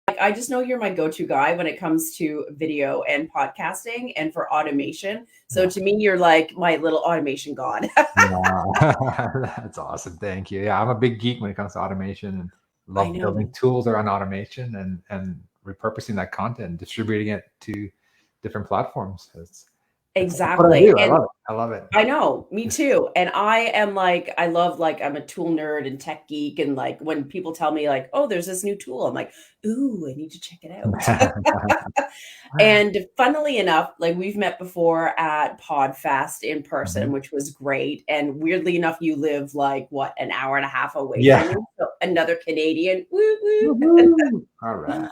I just know you're my go-to guy when it comes to video and podcasting and for automation. So Yeah. to me, you're like my little automation god. Wow. That's awesome. Thank you. Yeah, I'm a big geek when it comes to automation and I love building know. tools around automation and repurposing that content and distributing it to different platforms. It's what I Exactly. do. I And love it. I love it. I know, me too. And I am like, I love like I'm a tool nerd and tech geek. And like when people tell me like, oh, there's this new tool, I'm like, ooh, I need to check it out. And funnily enough, like we've met before at PodFest in person, Mhm. which was great. And weirdly enough, you live like what, an hour and a half away from Yeah. me. So another Canadian. Woo woo. Woohoo. All right.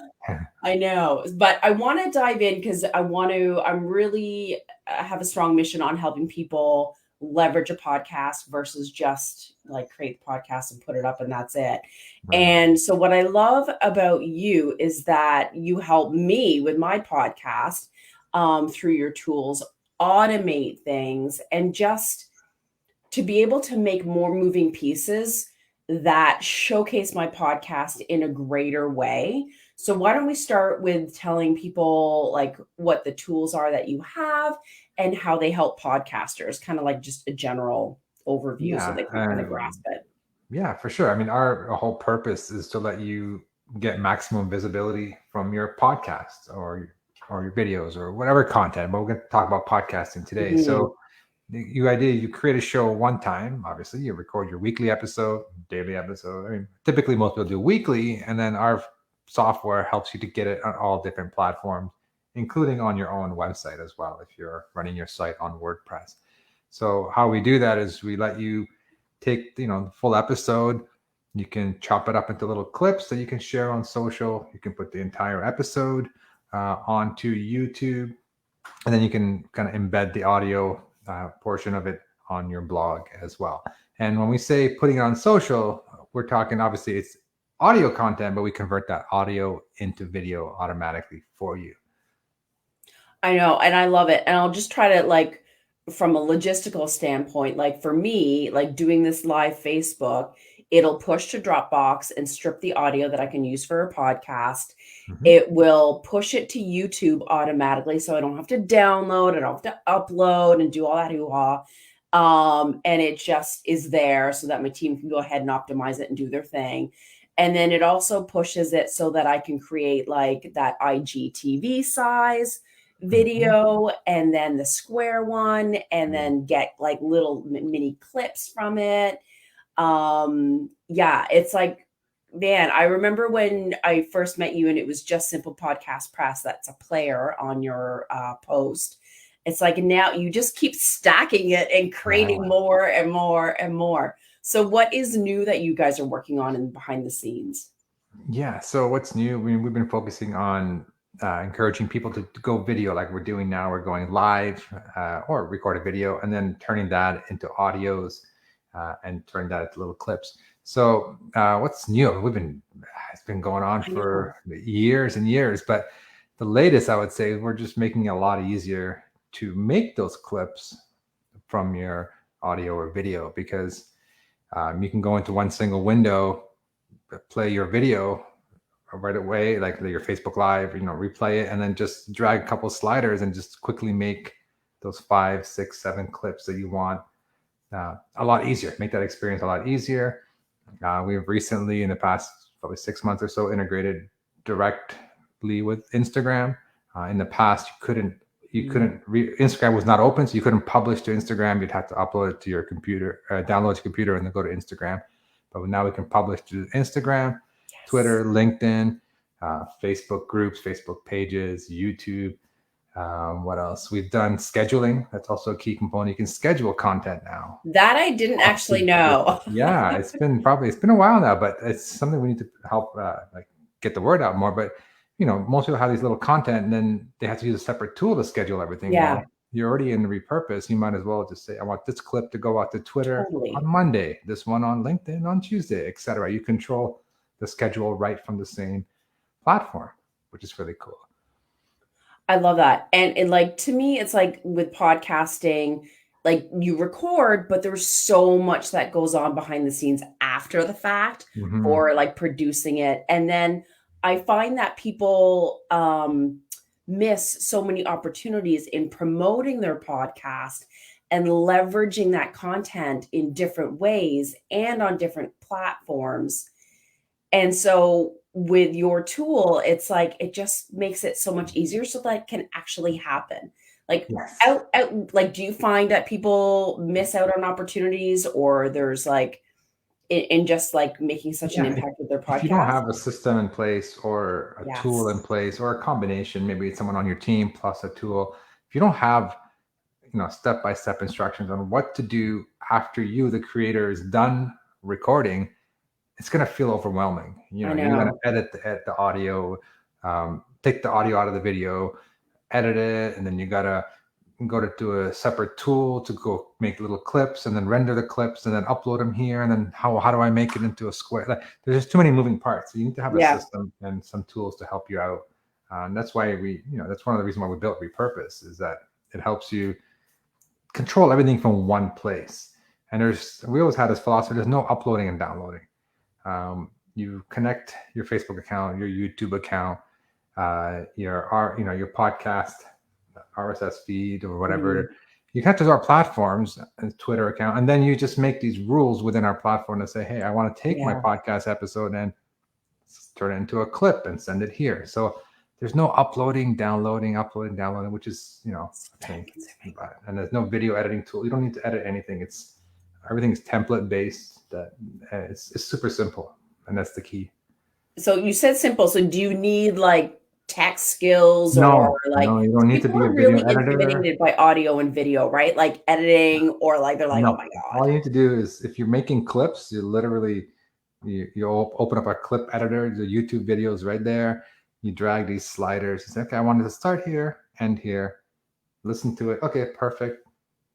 I know, but I want to dive in because I'm really have a strong mission on helping people leverage a podcast versus just like create the podcast and put it up and that's it. Right. And so, what I love about you is that you help me with my podcast through your tools, automate things, and just to be able to make more moving pieces that showcase my podcast in a greater way. So why don't we start with telling people like what the tools are that you have and how they help podcasters, kind of like just a general overview so Yeah. they can kind of grasp it. Yeah, for sure. I mean, our whole purpose is to let you get maximum visibility from your podcasts or your videos or whatever content. But we're going to talk about podcasting today. Mhm. So the idea, you create a show one time. Obviously, you record your weekly episode, daily episode. I mean, typically most people do weekly, and then our software helps you to get it on all different platforms, including on your own website as well if you're running your site on WordPress. So how we do that is we let you take the full episode. You can chop it up into little clips that you can share on social. You can put the entire episode onto YouTube, and then you can kind of embed the audio portion of it on your blog as well. And when we say putting it on social, we're talking obviously it's audio content, but we convert that audio into video automatically for you. I know, and I love it. And I'll just try to like from a logistical standpoint, like for me, like doing this live Facebook, it'll push to Dropbox and strip the audio that I can use for a podcast. Mhm. It will push it to YouTube automatically, so I don't have to download, I don't have to upload and do all that hoo-ha. And it just is there so that my team can go ahead and optimize it and do their thing. And then it also pushes it so that I can create like that IGTV size Mhm. video and then the square one and Yeah. then get like little mini clips from it. Yeah, it's like, man, I remember when I first met you and it was just Simple Podcast Press. That's a player on your post. It's like now you just keep stacking it and creating more and more and more. So what is new that you guys are working on in behind the scenes? Yeah. So what's new? We've been focusing on encouraging people to go video like we're doing now. We're going live or record a video and then turning that into audios and turning that into little clips. So what's new? It's been going on I know. for years and years, but the latest I would say we're just making it a lot easier to make those clips from your audio or video because you can go into one single window, play your video right away, like your Facebook Live, replay it, and then just drag a couple sliders and just quickly make those 5, 6, 7 clips that you want a lot easier. Make that experience a lot easier. We've recently, in the past probably 6 months or so, integrated directly with Instagram. In the past, Instagram was not open, so you couldn't publish to Instagram. You'd have to upload it to your computer, download to your computer, and then go to Instagram. But now we can publish to Instagram, Yes. Twitter, LinkedIn, Facebook groups, Facebook pages, YouTube. What else? We've done scheduling. That's also a key component. You can schedule content now. That I didn't actually know. Yeah, it's been a while now, but it's something we need to help like get the word out more. But most people have these little content, and then they have to use a separate tool to schedule everything. Yeah, Well, you're already in the repurpose. You might as well just say, I want this clip to go out to Twitter on totally. Monday, this one on LinkedIn on Tuesday, etc. You control the schedule right from the same platform, which is really cool. I love that. And like to me, it's like with podcasting, like you record, but there's so much that goes on behind the scenes after the fact Hmm. for like producing it. And then I find that people miss so many opportunities in promoting their podcast and leveraging that content in different ways and on different platforms. And so with your tool, it's like it just makes it so much easier so that can actually happen. Like Yes. like, do you find that people miss out on opportunities, or there's like in just like making such an Yeah. impact with their If you don't podcast? have a system in place or a tool in Yes. place or a combination, maybe it's someone on your team plus a tool. If you don't have, step-by-step instructions on what to do after you, the creator, is done recording, it's going to feel overwhelming. I You're going know. to edit the audio, take the audio out of the video, edit it, and then you got to go to do a separate tool to go make little clips and then render the clips and then upload them here. And then how do I make it into a square? Like, there's just too many moving parts. So you need to have a Yeah. system and some tools to help you out. And that's why that's one of the reasons why we built Repurpose, is that it helps you control everything from one place. And we always had this philosophy: there's no uploading and downloading. You connect your Facebook account, your YouTube account, your podcast RSS feed or whatever. Mhm. You connect to our platforms and Twitter account, and then you just make these rules within our platform to say, hey, I want to take my Yeah. podcast episode and turn it into a clip and send it here. So there's no uploading, downloading, which is, a It's time pain. consuming. And there's no video editing tool. You don't need to edit anything. Everything's template based. It's super simple, and that's the key. So you said simple. So do you need like tech skills, or like, No, you don't need to people be a are video really editor. intimidated by audio and video, right? Like editing, or like they're like, oh No, my all God. you need to do is, if you're making clips, you open up a clip editor, the YouTube videos right there. You drag these sliders. You say, okay, I wanted to start here, end here, listen to it. Okay, perfect.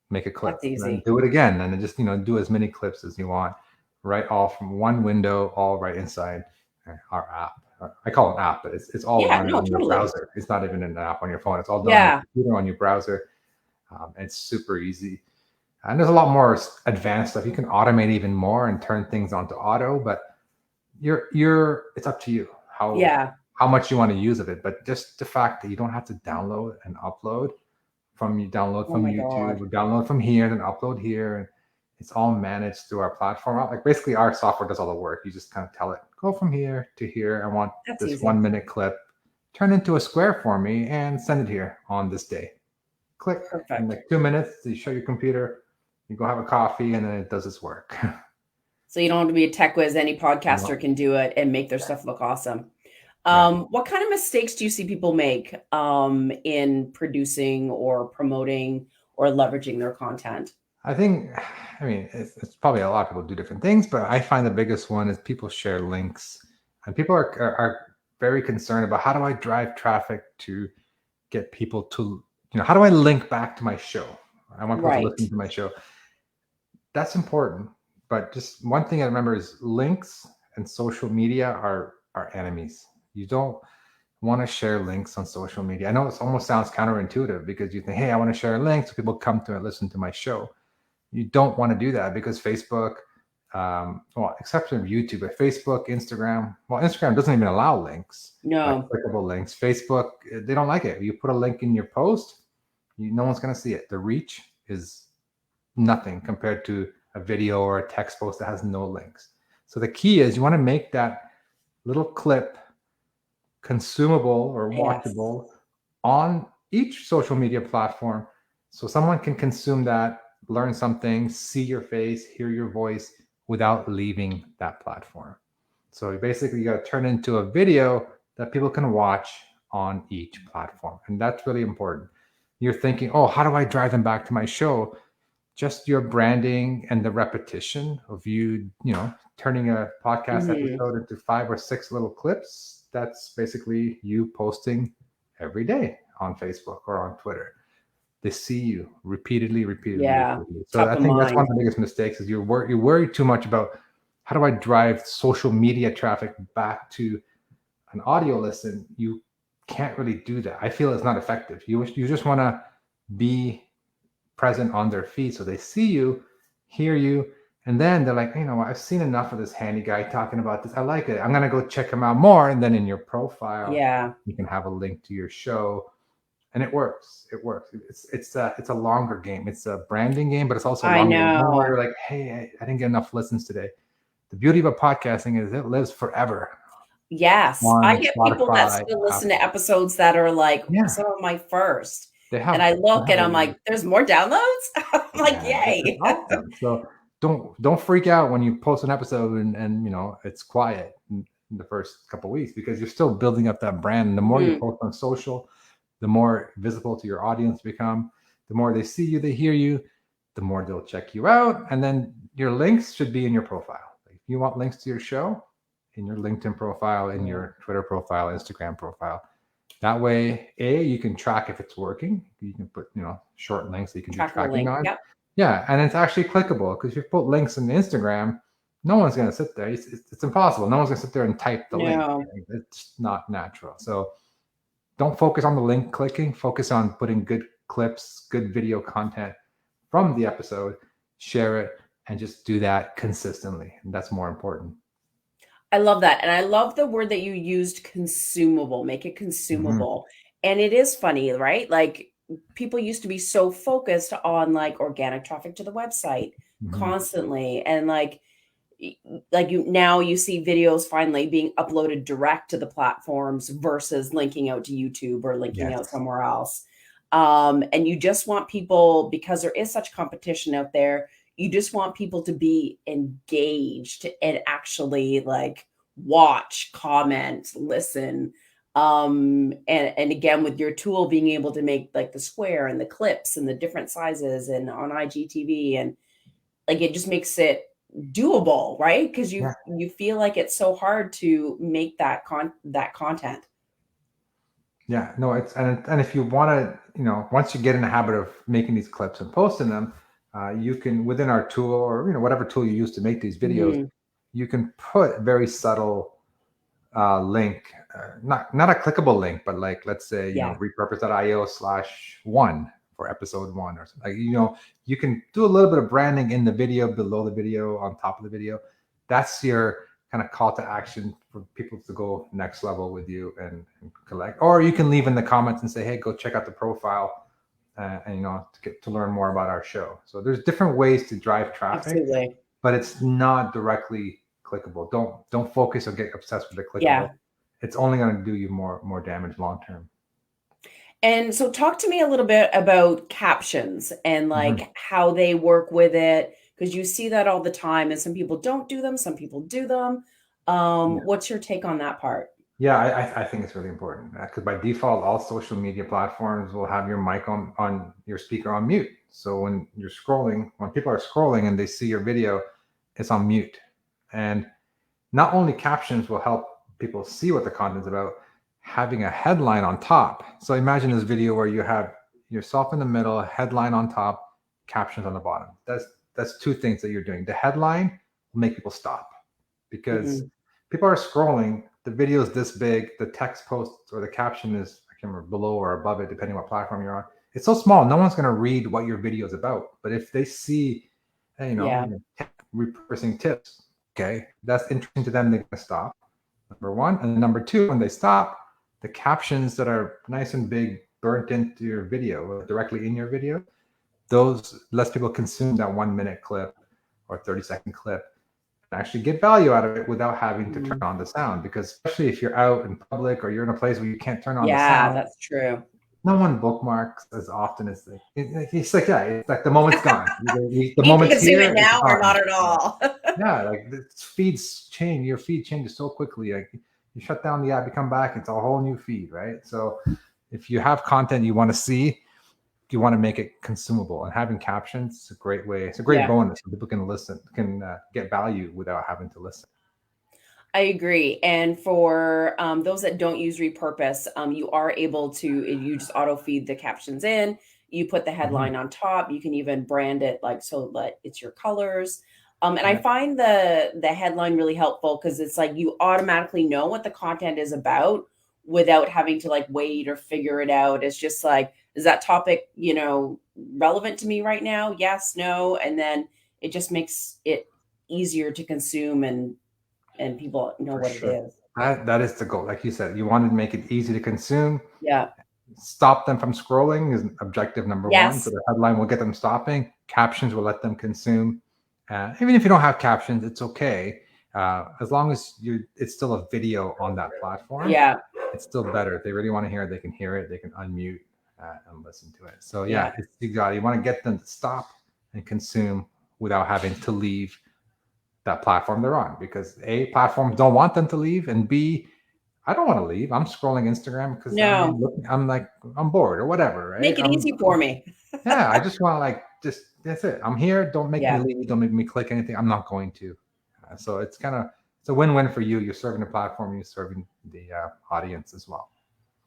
Make a clip, That's and then easy. do it again, and then just do as many clips as you want, right? All from one window, all right inside our app. I call it an app, but it's all Yeah, running no, in your totally. browser. It's not even an app on your phone. It's all done on your Yeah. computer, on your browser. It's super easy. And there's a lot more advanced stuff. You can automate even more and turn things onto auto, but it's up to you Yeah. how much you want to use of it. But just the fact that you don't have to download and upload download Oh from my YouTube God. or download from here, then upload here. And it's all managed through our platform. Like, basically our software does all the work. You just kind of tell it, go from here to here. I want That's this easy. 1 minute clip, turn into a square for me and send it here on this day. Click. In Perfect. like 2 minutes, you show your computer, you go have a coffee, and then it does its work. So you don't have to be a tech whiz. Any podcaster No. can do it and make their stuff look awesome. Yeah. What kind of mistakes do you see people make in producing or promoting or leveraging their content? I think, it's probably a lot of people do different things, but I find the biggest one is people share links, and people are very concerned about, how do I drive traffic to get people to, how do I link back to my show? I want people to Right. listen to my show. That's important, but just one thing I remember is links and social media are enemies. You don't want to share links on social media. I know it almost sounds counterintuitive, because you think, hey, I want to share a link so people come to listen to my show. You don't want to do that, because Facebook, except for YouTube, but Facebook, Instagram, Instagram doesn't even allow links, like No. clickable links. Facebook, they don't like it. You put a link in your post, no one's going to see it. The reach is nothing compared to a video or a text post that has no links. So the key is, you want to make that little clip consumable or Yes. watchable on each social media platform, so someone can consume that, learn something, see your face, hear your voice without leaving that platform. So basically, you got to turn into a video that people can watch on each platform. And that's really important. You're thinking, oh, how do I drive them back to my show? Just your branding and the repetition of turning a podcast Mhm. episode into 5 or 6 little clips. That's basically you posting every day on Facebook or on Twitter. They see you repeatedly, repeatedly, Yeah. repeatedly. So Top I of think that's one mind. of the biggest mistakes, is you worry too much about, how do I drive social media traffic back to an audio listen. You can't really do that. I feel it's not effective. You just want to be present on their feed, so they see you, hear you, And then they're like, you know, I've seen enough of this handy guy talking about this. I like it. I'm going to go check him out more. And then in your profile, Yeah. you can have a link to your show. And it works. It works. It's a longer game. It's a branding game, but it's also a I longer game where know. you're like, hey, I didn't get enough listens today. The beauty about podcasting is it lives forever Yes. I on get people that Spotify, still listen to Apple. episodes that are like Yeah, some of my first. they And have I they look have and a I'm like, there's more downloads? I'm like, yeah, it's yay. awesome. So don't freak out when you post an episode and you know it's quiet in the first couple of weeks because you're still building up that brand. And the more you Mhm. post on social, the more visible to your audience become. The more they see you, they hear you, the more they'll check you out. And then your links should be in your profile. If you want links to your show, in your LinkedIn profile, in Yeah. your Twitter profile, Instagram profile. That way, you can track if it's working. You can put, you know, short links that you can do Track the tracking link. on. Yep. Yeah, and it's actually clickable because if you put links in Instagram, no one's going to sit there. It's impossible. No one's going to sit there and type the link. No. It's not natural. So don't focus on the link clicking. Focus on putting good clips, good video content from the episode, share it, and just do that consistently. And that's more important. I love that. And I love the word that you used, consumable, make it Mm-hmm. consumable. And it is funny, right? Like people used to be so focused on like organic traffic to the website Mm-hmm. constantly. And y- like you now you see videos finally being uploaded direct to the platforms versus linking out to YouTube or linking out Yes. somewhere else. And you just want people, because there is such competition out there, you just want people to be engaged and actually like watch, comment, listen. And again, with your tool being able to make like the square and the clips and the different sizes and on IGTV, and like it just makes it doable, right? Because Yeah. you feel like it's so hard to make that content. Yeah, no, it's and if you want to, you know, once you get in the habit of making these clips and posting them, you can within our tool or you know whatever tool you use to make these videos, Mhm. you can put very subtle link, not a clickable link, but like let's say you know Yeah, repurpose.io/1 for episode one or something. Like you know, you can do a little bit of branding in the video, below the video, on top of the video. That's your kind of call to action for people to go next level with you and collect. Or you can leave in the comments and say, hey, go check out the profile. And you know to learn more about our show. So there's different ways to drive traffic, absolutely. but it's not directly clickable. Don't focus or get obsessed with the clickable. Yeah. It's only going to do you more damage long term. And so talk to me a little bit about captions and Mm-hmm. like how they work with it, because you see that all the time and some people don't do them, some people do them. Yeah, What's your take on that part? yeah, I think it's really important because by default, all social media platforms will have your mic on your speaker on mute. So when you're scrolling, when people are scrolling and they see your video, it's on mute. And not only captions will help people see what the content's about, having a headline on top. So imagine this video where you have yourself in the middle, headline on top, captions on the bottom. That's two things that you're doing. The headline will make people stop because Mhm. people are scrolling. The video is this big. The text post or the caption is I can't remember below or above it, depending what platform you're on. It's so small, no one's going to read what your video is about. But if they see, hey, you Yeah, know, repurposing tips, okay, that's interesting to them. They're going to stop. Number one, and number two, when they stop, the captions that are nice and big burnt into your video, directly in your video, those lets people consume that 1 minute clip or 30-second clip and actually get value out of it without having to turn mhm. on the sound. Because especially if you're out in public or you're in a place where you can't turn on the Yeah, sound, that's true. no one bookmarks as often as it's like, yeah, it's like the moment's gone. The Need to moment's consume it here, it's now or gone. not at all. Yeah, like the feeds change. Your feed changes so quickly. Like you shut down the app, you come back, it's a whole new feed, right? So if you have content you want to see, you want to make it consumable, and having captions is a great way. It's a great Yeah. bonus. So people can listen, can get value without having to listen. I agree. And for those that don't use Repurpose, you are able to, you just auto feed the captions in, you put the Mhm. headline on top, you can even brand it like so that it's your colors. And I Yeah, find the headline really helpful because it's like you automatically know what the content is about without having to like wait or figure it out. It's just like, is that topic, relevant to me right now? Yes, no. And then it just makes it easier to consume, and people know For what it sure. is. That is the goal. Like you said, you want to make it easy to consume, Yeah. stop them from scrolling is objective number one. So Yes. the headline will get them stopping. Captions will let them consume. Even if you don't have captions, it's okay. As long as it's still a video on that platform. Yeah. It's still better. If they really want to hear it, they can hear it. They can unmute and listen to it. So Yeah. you want to get them to stop and consume without having to leave that platform they're on, because A, platforms don't want them to leave, and B, I don't want to leave. I'm scrolling Instagram because No. I'm bored or whatever, right? Make it easy for me. Yeah, I just want to that's it. I'm here. Don't make me Yeah. leave. Don't make me click anything. I'm not going to. So it's a win-win for you. You're serving the platform. You're serving the audience as well.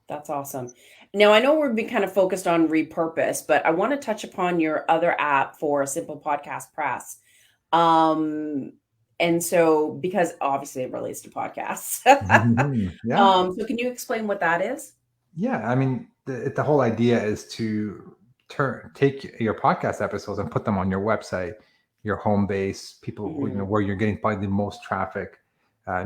That's awesome. Now, I know we've been kind of focused on Repurpose, but I want to touch upon your other app for Simple Podcast Press. Um, and so, because obviously it relates to podcasts. Yeah. So can you explain what that is? Yeah. I mean, the whole idea is to take your podcast episodes and put them on your website, your home base, people, Mhm. where you're getting probably the most traffic,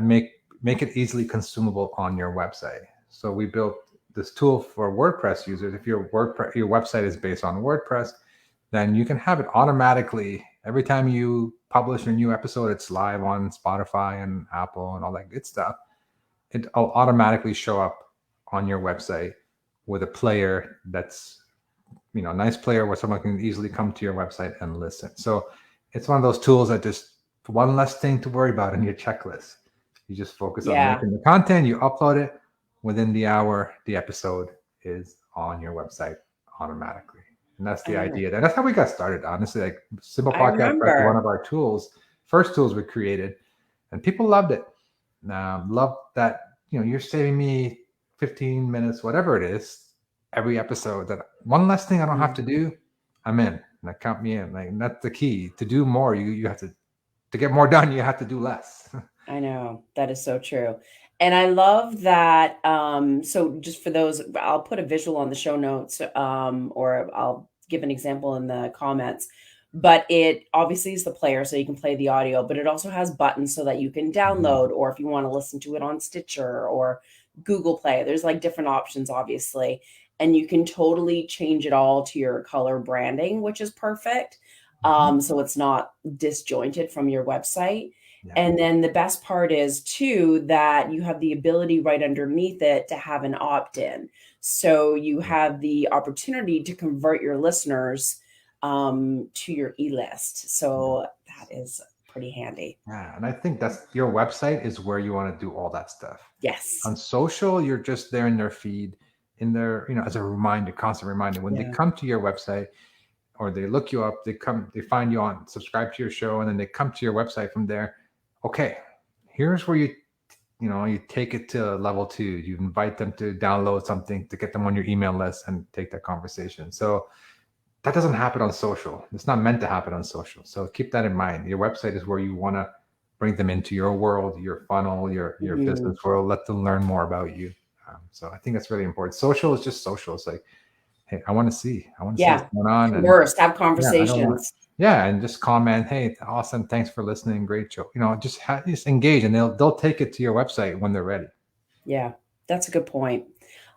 make it easily consumable on your website. So we built this tool for WordPress users. If your website is based on WordPress, then you can have it automatically every time you publish a new episode. It's live on Spotify and Apple and all that good stuff. It'll automatically show up on your website with a player that's a nice player where someone can easily come to your website and listen. So it's one of those tools that just one less thing to worry about in your checklist. You just focus on Yeah. making the content, you upload it, within the hour, the episode is on your website automatically. And that's the Oh, idea. And that's how we got started, honestly. Like Simple I Podcast Press, one remember. of our first tools we created, and people loved it. Love that, you're saving me 15 minutes, whatever it is, every episode. That one less thing I don't have to do, I'm in. That count me in. Like, and that's the key. To do more, you have to get more done, you have to do less. I know, that is so true. And I love that. So just for those, I'll put a visual on the show notes, or I'll give an example in the comments. But it obviously is the player, so you can play the audio, but it also has buttons so that you can download, or if you want to listen to it on Stitcher or Google Play, there's like different options, obviously. And you can totally change it all to your color branding, which is perfect. So it's not disjointed from your website. Yeah. And then the best part is too that you have the ability right underneath it to have an opt-in. So you have the opportunity to convert your listeners to your e-list. So that is pretty handy. Yeah, and I think that's your website is where you want to do all that stuff. Yes. On social, you're just there in their feed, in their, as a reminder, constant reminder. When they Yeah. come to your website or they look you up, they find you on, subscribe to your show, and then they come to your website from there. Okay, here's where you take it to level 2. You invite them to download something to get them on your email list and take that conversation. So that doesn't happen on social. It's not meant to happen on social. So keep that in mind. Your website is where you want to bring them into your world, your funnel, your Mhm. business world. Let them learn more about you. So I think that's really important. Social is just social. It's like, hey, I want to see what's Yeah. going on, and Converse, have I don't want, conversations. and just comment, hey, awesome, thanks for listening, great show. Just engage, and they'll take it to your website when they're ready. Yeah, that's a good point.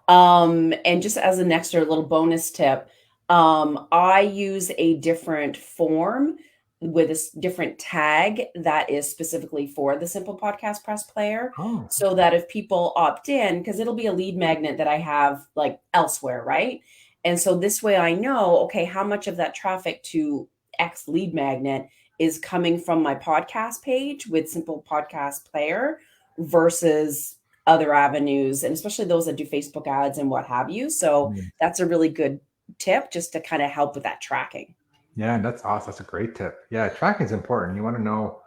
And just as an extra little bonus tip, I use a different form with a different tag that is specifically for the Simple Podcast Press player, Oh, so that if people opt in, because it'll be a lead magnet that I have like elsewhere, right? And so this way I know, okay, how much of that traffic to X lead magnet is coming from my podcast page with Simple Podcast Player versus other avenues, and especially those that do Facebook ads and what have you. So yeah. that's a really good tip just to kind of help with that tracking. Yeah, that's awesome. That's a great tip. Yeah, tracking is important. You want to know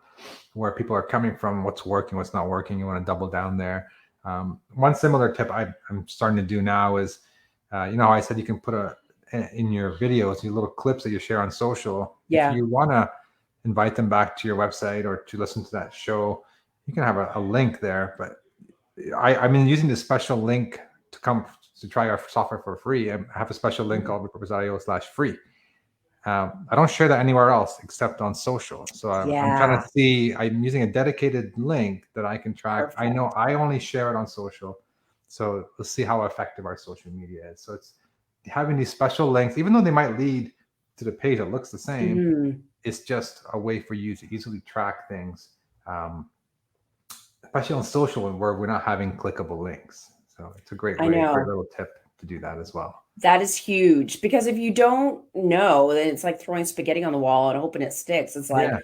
where people are coming from, what's working, what's not working. You want to double down there. One similar tip I'm starting to do now is, I said you can put in your videos, your little clips that you share on social. If Yeah. you want to invite them back to your website or to listen to that show, you can have a link there. But I've been using this special link to come to try our software for free. I have a special link called repurpose.io/free. I don't share that anywhere else except on social. So I'm trying to see, I'm using a dedicated link that I can track. Perfect. I know I only share it on social. So let's see how effective our social media is. So it's having these special links, even though they might lead to the page that looks the same, Mm-hmm. it's just a way for you to easily track things, especially on social where we're not having clickable links. So it's a great I way, know. great little tip to do that as well. That is huge, because if you don't know, then it's like throwing spaghetti on the wall and hoping it sticks. It's like, Yeah.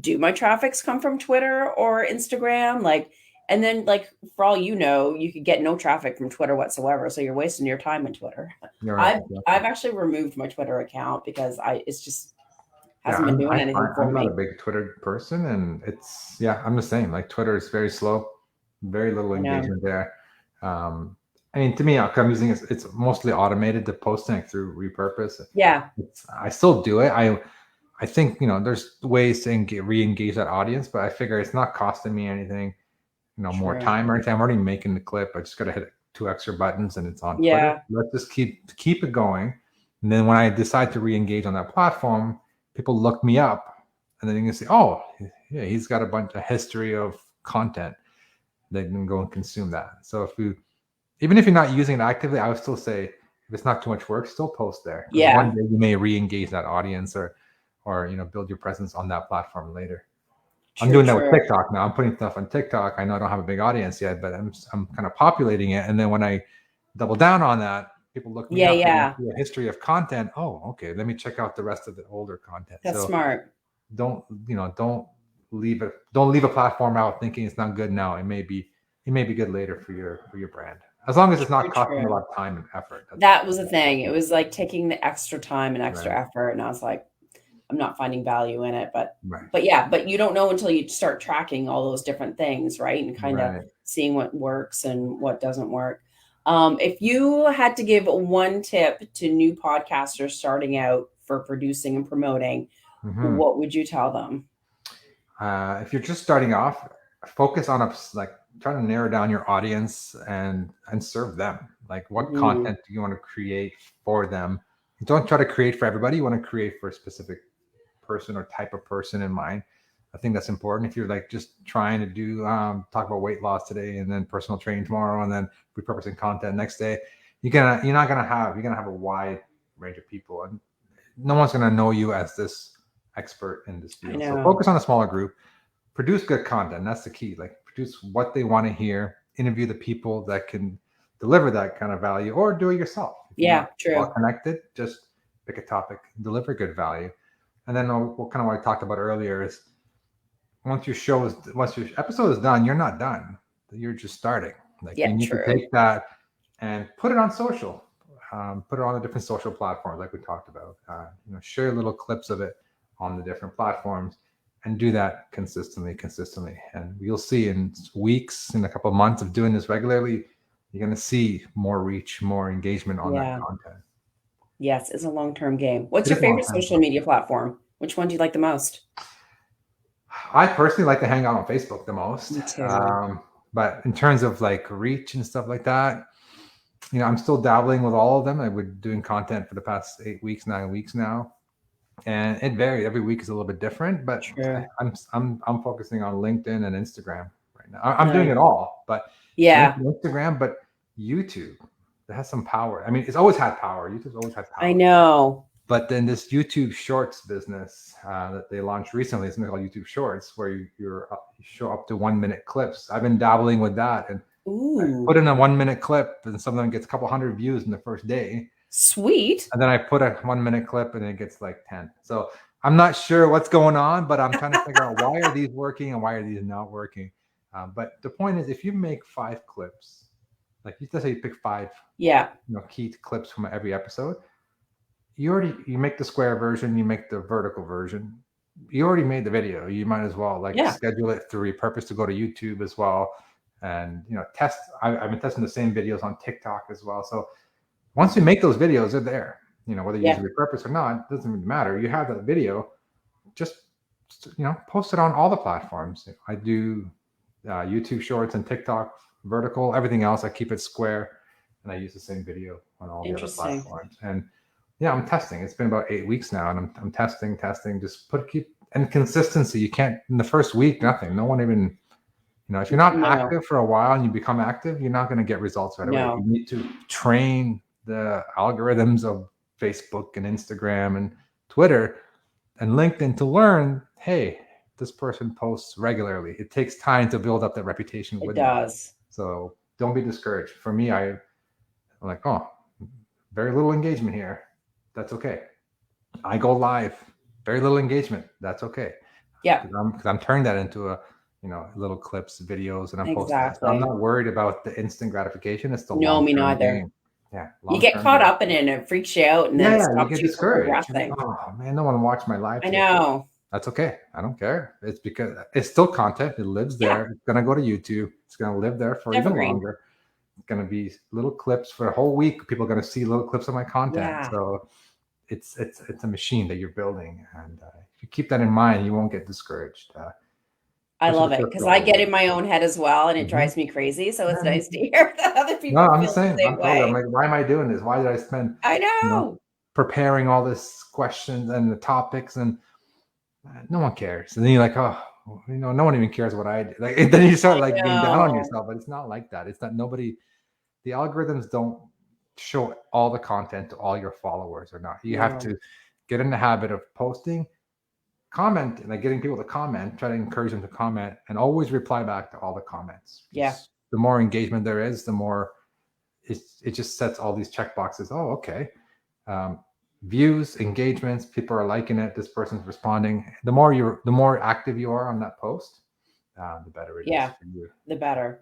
do my traffics come from Twitter or Instagram? Like, and then like for all you know, you could get no traffic from Twitter whatsoever. So you're wasting your time on Twitter. You're right. I've actually removed my Twitter account because it's just Yeah, hasn't been doing anything for I'm not me. a big Twitter person, and it's I'm the same. Like Twitter is very slow, very little I know. engagement there. I mean, to me, I'm using it's mostly automated, the posting through Repurpose. Yeah. I still do it. I think there's ways to re-engage that audience, but I figure it's not costing me anything, more True. time or anything. I'm already making the clip. I just got to hit 2 extra buttons, and it's on Twitter. Yeah. Let's just keep it going, and then when I decide to re-engage on that platform, people look me up, and then you can say, oh, yeah, he's got a history of content. They can go and consume that. So even if you're not using it actively, I would still say, if it's not too much work, still post there. Because Yeah. one day you may re-engage that audience or build your presence on that platform later. I'm doing that with TikTok now. I'm putting stuff on TikTok. I know I don't have a big audience yet, but I'm kind of populating it. And then when I double down on that, people look me up and see a history of content. Oh, okay. Let me check out the rest of the older content. That's smart. Don't leave a platform out thinking it's not good now. It may be good later for your brand. As long as it's not costing a lot of time and effort. That was the thing. It was like taking the extra time and extra effort. And I was like, I'm not finding value in it. But you don't know until you start tracking all those different things, right? And kind of seeing what works and what doesn't work. If you had to give one tip to new podcasters starting out for producing and promoting, what would you tell them? If you're just starting off, focus on trying to narrow down your audience and serve them. Like, what content do you want to create for them? Don't try to create for everybody. You want to create for a specific person or type of person in mind. I think that's important. If you're like just trying to do talk about weight loss today and then personal training tomorrow and then repurposing content next day, you're gonna have a wide range of people, and no one's gonna know you as this expert in this field. So focus on a smaller group, produce good content. That's the key. Like, produce what they want to hear, interview the people that can deliver that kind of value, or do it yourself. Yeah, true. Well connected, just pick a topic, deliver good value. And then what I talked about earlier is once your episode is done, you're not done. You're just starting. Like, you need to take that and put it on social. Put it on the different social platforms like we talked about. Share little clips of it on the different platforms and do that consistently. And you'll see in weeks, in a couple of months of doing this regularly, you're going to see more reach, more engagement on that content. Yes, it's a long-term game. What's your favorite social media platform? Which one do you like the most? I personally like to hang out on Facebook the most. Me too. But in terms of like reach and stuff like that, I'm still dabbling with all of them. I've been doing content for the past 9 weeks now, and it varies. Every week is a little bit different. But I'm focusing on LinkedIn and Instagram right now. I'm doing it all, but Instagram, but YouTube, that has some power. I mean, it's always had power. YouTube's always had power. I know. But then this YouTube Shorts business that they launched recently, it's something called YouTube Shorts, where you show up to 1-minute clips. I've been dabbling with that, and I put in a 1-minute clip, and some of them gets a couple hundred views in the first day. Sweet. And then I put a 1-minute clip, and it gets like 10. So I'm not sure what's going on, but I'm trying to figure out why are these working and why are these not working. But the point is, if you make 5 clips, like let's say you pick 5, key clips from every episode. You make the square version, you make the vertical version. You already made the video. You might as well schedule it through Repurpose to go to YouTube as well, and test. I've been testing the same videos on TikTok as well. So once you make those videos, they're there. Whether you use Repurpose or not, it doesn't really matter. You have that video. Just post it on all the platforms. I do YouTube Shorts and TikTok vertical. Everything else, I keep it square, and I use the same video on all the other platforms. And Yeah, I'm testing. It's been about 8 weeks now, and I'm testing. Just and consistency. You can't in the first week, nothing. No one even, if you're not No, active for a while and you become active, you're not going to get results right away. no, You need to train the algorithms of Facebook and Instagram and Twitter and LinkedIn to learn, hey, this person posts regularly. It takes time to build up that reputation it with them. does. So don't be discouraged. For me, I'm like, oh, very little engagement here. That's okay. I go live, very little engagement. That's okay. Yeah, Because I'm turning that into little clips, videos, and I'm posting. So I'm exactly. not worried about the instant gratification. It's the No, me long-term neither. game. Yeah, You get long-term caught game. up in it and it freaks you out and then Yeah, it yeah, you stops get you from discouraged. You're like, progressing. oh man, no one watched my live I today. know. That's okay. I don't care. It's because it's still content. It lives Yeah, there. It's gonna go to YouTube. It's gonna live there for even evergreen. longer. It's gonna be little clips for a whole week. People are gonna see little clips of my content. Yeah, So it's a machine that you're building, and if you keep that in mind, you won't get discouraged. I Especially love the it first because I couple of get in weeks. my own head as well and it Mhm. drives me crazy. So it's Yeah, me nice to too. hear that other No, people I'm the feel the same. same I'm totally. I'm way. like, why am I doing this? Why did I spend, I you know, know. preparing all this questions and the topics, and no one cares. And then you're like, oh, no one even cares what I do. Like, and then you start like being down on No. yourself, but it's not like that. It's not nobody. The algorithms don't show all the content to all your followers or not. You have No. to get in the habit of posting, comment, like getting people to comment, try to encourage them to comment, and always reply back to all the comments. Yeah. The more engagement there is, the more it just sets all these check boxes. Oh, okay. Um, Views, engagements, people are liking it. This person's responding. The more active you are on that post, the better it is Yeah. for you. The better.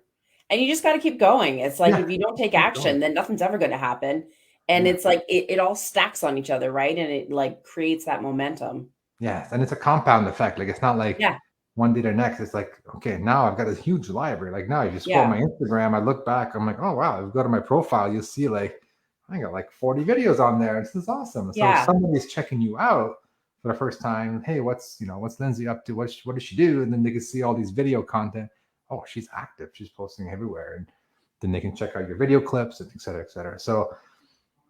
And you just got to keep going. It's like Yeah, if you don't take keep going. action, then nothing's ever going to happen. And Yeah, it's like it all stacks on each other, right? And it like creates that momentum. yeah, and it's a compound effect. Like it's not like Yeah. one day to next. It's like, okay, now I've got a huge library. Like now, you just scroll Yeah. my Instagram, I look back, I'm like, oh wow. If you go to my profile, you'll see like I got like 40 videos on there. This is awesome. So if Yeah. somebody's checking you out for the first time, hey, what's Lindsay up to? What does she do? And then they can see all these video content. Oh, she's active. She's posting everywhere, and then they can check out your video clips and et cetera, et cetera. So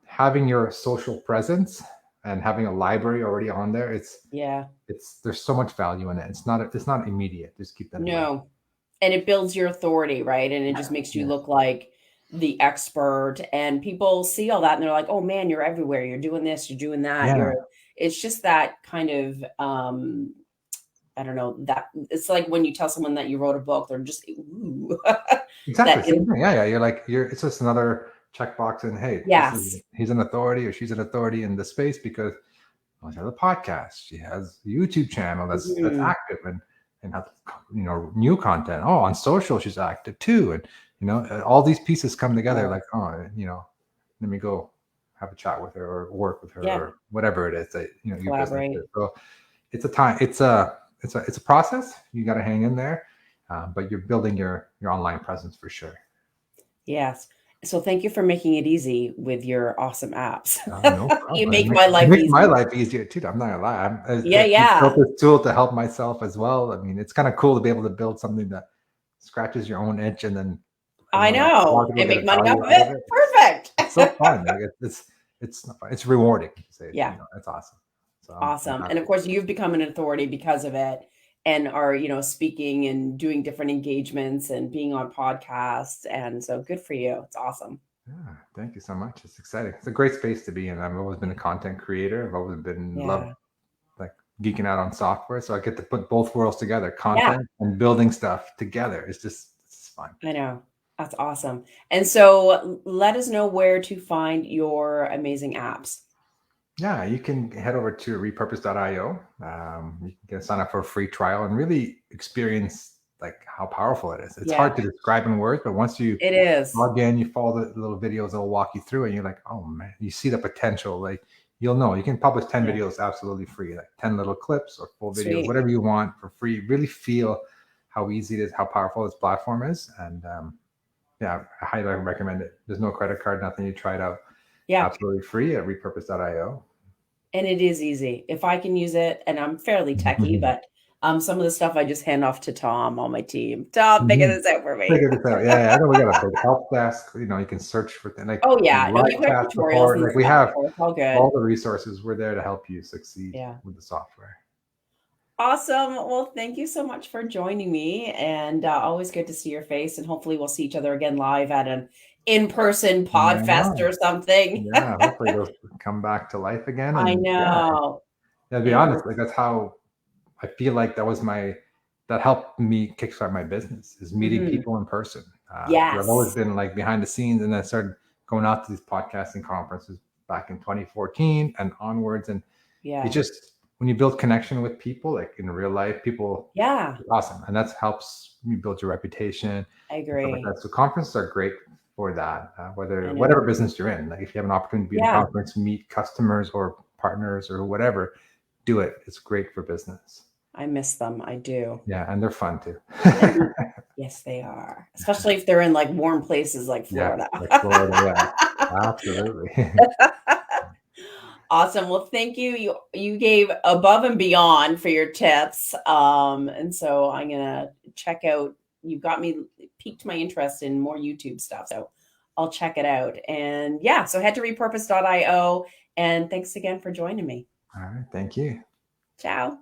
having your social presence and having a library already on there, Yeah. there's so much value in it. It's not immediate. Just keep that in mind. No. And it builds your authority, right? And it just makes you Yeah. look like the expert and people see all that and they're like, "Oh man, you're everywhere. You're doing this, you're doing that." Yeah. It's just that kind of I don't know, that it's like when you tell someone that you wrote a book, they're just ooh. Exactly. that Same thing. Yeah, yeah. It's just another checkbox, and hey, yes. he's an authority or she's an authority in the space because she has a podcast, she has a YouTube channel that's Mhm. active and has new content. Oh, on social she's active too, and all these pieces come together. Oh, Like, oh, let me go have a chat with her or work with her yeah, or whatever it is that your business collaborate. is. So it's a time. It's a process. You got to hang in there, but you're building your online presence for sure. Yes. So thank you for making it easy with your awesome apps. No You problem. make my It life makes my easy. life easier too. I'm not gonna lie. Yeah, I've built yeah. this tool to help myself as well. I mean, it's kind of cool to be able to build something that scratches your own itch, and I when a lot know. of people And get make a money off value of out of it. it, Perfect. it's so fun. Like it's rewarding. Say Yeah. it's awesome. So I'm Awesome. And of happy. course, you've become an authority because of it and are, speaking and doing different engagements and being on podcasts. And so good for you. It's awesome. Yeah, thank you so much. It's exciting. It's a great space to be in. I've always been a content creator. I've always been loved Yeah. like geeking out on software. So I get to put both worlds together, Yeah. content and building stuff together. It's fun. I know. That's awesome. And so let us know where to find your amazing apps. Yeah, you can head over to repurpose.io. You can sign up for a free trial and really experience like how powerful it is. It's Yeah, hard to describe in words, but once you it is. log in, you follow the little videos that'll walk you through, and you're like, oh man, you see the potential. Like you'll know you can publish 10 Yeah. videos absolutely free, like 10 little clips or full videos, Sweet. whatever you want for free. Really feel how easy it is, how powerful this platform is, and yeah, I highly recommend it. There's no credit card, nothing. You try it out Yeah. absolutely free at repurpose.io. And it is easy. If I can use it, and I'm fairly techie, but Some of the stuff I just hand off to Tom on my team. Tom, figure Mhm. this out for me. Figure this out. Yeah, yeah. I know we got a big help desk. You know, you can search for things like Oh yeah, no, live you've got chat tutorials support. and Like we stuff, have so it's all all good. the resources. We're there to help you succeed Yeah. with the software. Awesome. Well, thank you so much for joining me, and always good to see your face. And hopefully, we'll see each other again live at an in-person Right podfest or on. something. Yeah, hopefully those come back to life again. I And know. yeah, to be It honest, was, like that's how I feel like that helped me kickstart my business is meeting mhm. people in person. 'Cause I've always Yes. been like behind the scenes, and I started going out to these podcasting conferences back in 2014 and onwards. And you Yeah. just when you build connection with people, like in real life, people Yeah. it's awesome, and that helps you build your reputation I and stuff like agree. that. So conferences are great for that. I Whether know. whatever business you're in, like if you have an opportunity to be in a Yeah. conference, meet customers or partners or whatever, do it. It's great for business. I miss them. I do. Yeah, and they're fun too. And yes, they are, especially if they're in like warm places like Yeah, Florida. like Florida, yeah. Absolutely. Awesome. Well, thank you. You gave above and beyond for your tips. And so I'm gonna check out. You've got me piqued my interest in more YouTube stuff. So I'll check it out. And yeah, so head to repurpose.io. And thanks again for joining me. All right, thank you. Ciao.